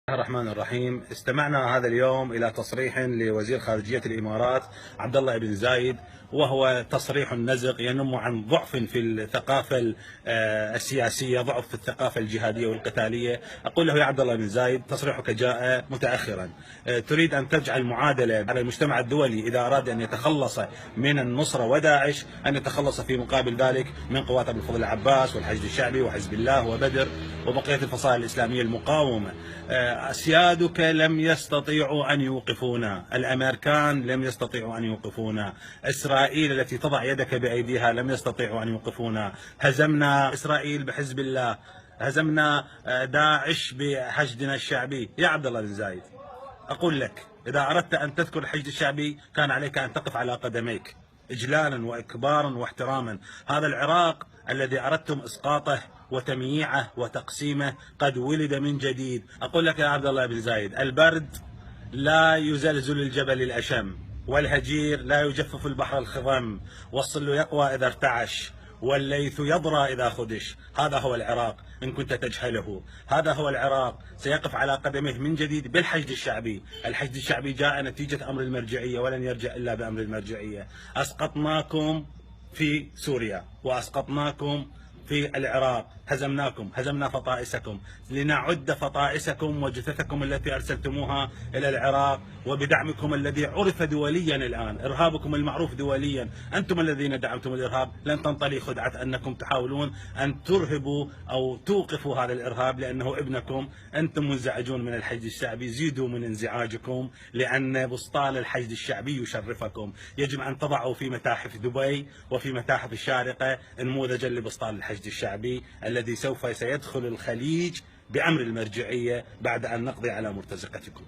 الله الرحمن الرحيم. استمعنا هذا اليوم إلى تصريح لوزير خارجية الإمارات عبد الله بن زايد، وهو تصريح نزق ينم عن ضعف في الثقافة السياسية، ضعف في الثقافة الجهادية والقتالية. أقول له يا عبد الله بن زايد، تصريحك جاء متأخرا. تريد أن تجعل معادلة على المجتمع الدولي إذا أراد أن يتخلص من النصرة وداعش، أن يتخلص في مقابل ذلك من قوات أبو الفضل العباس والحشد الشعبي وحزب الله وبدر وبقية الفصائل الإسلامية المقاومة. أسيادك لم يستطيعوا أن يوقفونا، الأمريكان لم يستطيعوا أن يوقفونا، إسرائيل التي تضع يدك بأيديها لم يستطيعوا أن يوقفونا. هزمنا إسرائيل بحزب الله، هزمنا داعش بحشدنا الشعبي. يا عبد الله بن زايد، أقول لك إذا أردت أن تذكر الحشد الشعبي كان عليك أن تقف على قدميك إجلالا وإكبارا واحتراما. هذا العراق الذي أردتم إسقاطه وتمييعه وتقسيمه قد ولد من جديد. أقول لك يا عبد الله بن زايد، البرد لا يزلزل الجبل الأشم، والهجير لا يجفف البحر الخضم، والصل يقوى إذا ارتعش، والليث يضرى إذا خدش. هذا هو العراق إن كنت تجهله، هذا هو العراق سيقف على قدمه من جديد بالحشد الشعبي. الحشد الشعبي جاء نتيجة أمر المرجعية ولن يرجع إلا بأمر المرجعية. أسقطناكم في سوريا وأسقطناكم في العراق، هزمناكم، هزمنا فطائسكم، لنعد فطائسكم وجثثكم التي أرسلتموها إلى العراق، وبدعمكم الذي عرف دوليا الآن، إرهابكم المعروف دوليا. أنتم الذين دعمتم الإرهاب، لن تنطلي خدعة أنكم تحاولون أن ترهبوا أو توقفوا هذا الإرهاب لأنه ابنكم. أنتم منزعجون من الحشد الشعبي، زيدوا من انزعاجكم، لأن بسطال الحشد الشعبي يشرفكم. يجب أن تضعوا في متاحف دبي وفي متاحف الشارقة نموذجا لبسطال الحشد الشعبي الذي سوف سيدخل الخليج بأمر المرجعية بعد أن نقضي على مرتزقتكم.